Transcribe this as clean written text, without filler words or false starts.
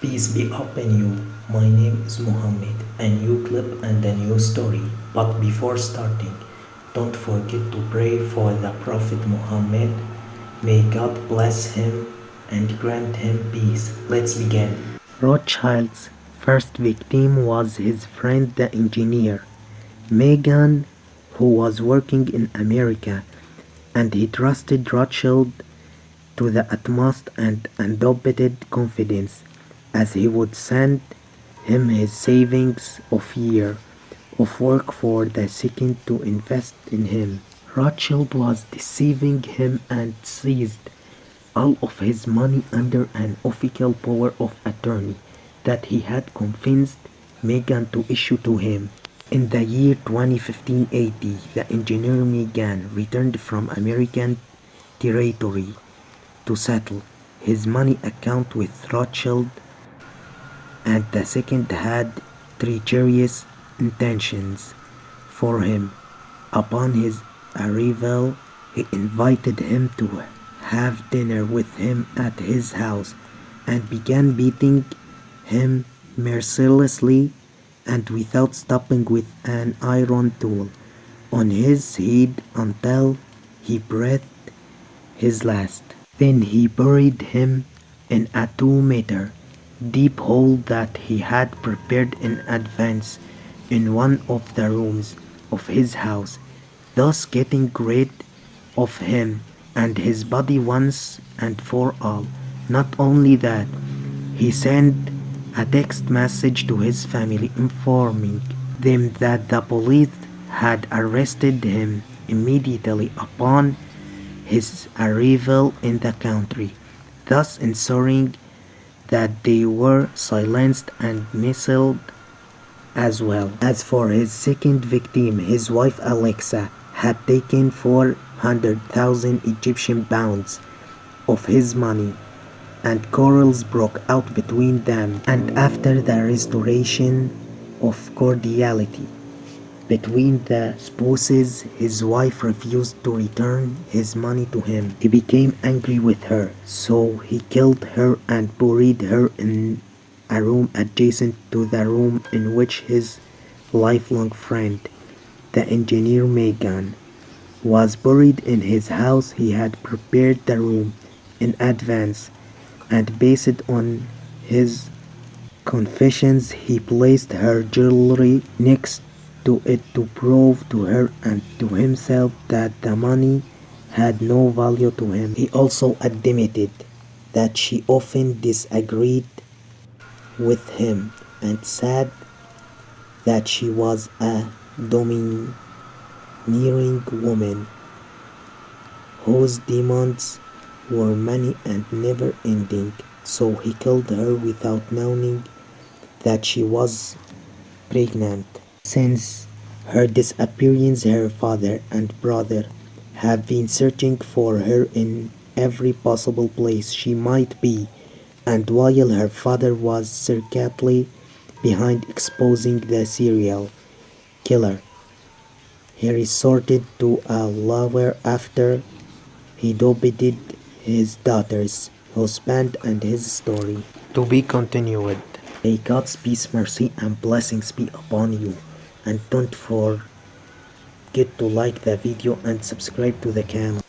Peace be upon you. My name is Muhammad. A new clip and a new story. But before starting, don't forget to pray for the Prophet Muhammad. May God bless him and grant him peace. Let's begin. Rothschild's first victim was his friend the engineer, Megan, who was working in America, and he trusted Rothschild to the utmost and undoubted confidence, as he would send him his savings of year of work for the second to invest in him. Rothschild was deceiving him and seized all of his money under an official power of attorney that he had convinced Megan to issue to him. In the year 2015 AD, the engineer Megan returned from American territory to settle his money account with Rothschild, and the second had treacherous intentions for him. Upon his arrival, he invited him to have dinner with him at his house and began beating him mercilessly and without stopping with an iron tool on his head until he breathed his last. Then he buried him in a 2-meter deep hole that he had prepared in advance in one of the rooms of his house, thus getting rid of him and his body once and for all. Not only that, he sent a text message to his family informing them that the police had arrested him immediately upon his arrival in the country, thus ensuring that they were silenced and misled as well. As for his second victim, his wife Alexa had taken 400,000 Egyptian pounds of his money, and quarrels broke out between them, and after the restoration of cordiality between the spouses, his wife refused to return his money to him. He became angry with her, so he killed her and buried her in a room adjacent to the room in which his lifelong friend, the engineer Megan, was buried. In his house. He had prepared the room in advance, and based on his confessions, he placed her jewelry next to it to prove to her and to himself that the money had no value to him. He also admitted that she often disagreed with him and said that she was a domineering woman whose demands were many and never ending, so he killed her without knowing that she was pregnant. Since her disappearance, her father and brother have been searching for her in every possible place she might be, and while her father was secretly behind exposing the serial killer, he resorted to a lawyer after he doubted his daughter's husband and his story. To be continued. May God's peace, mercy, and blessings be upon you. And don't forget to like the video and subscribe to the channel.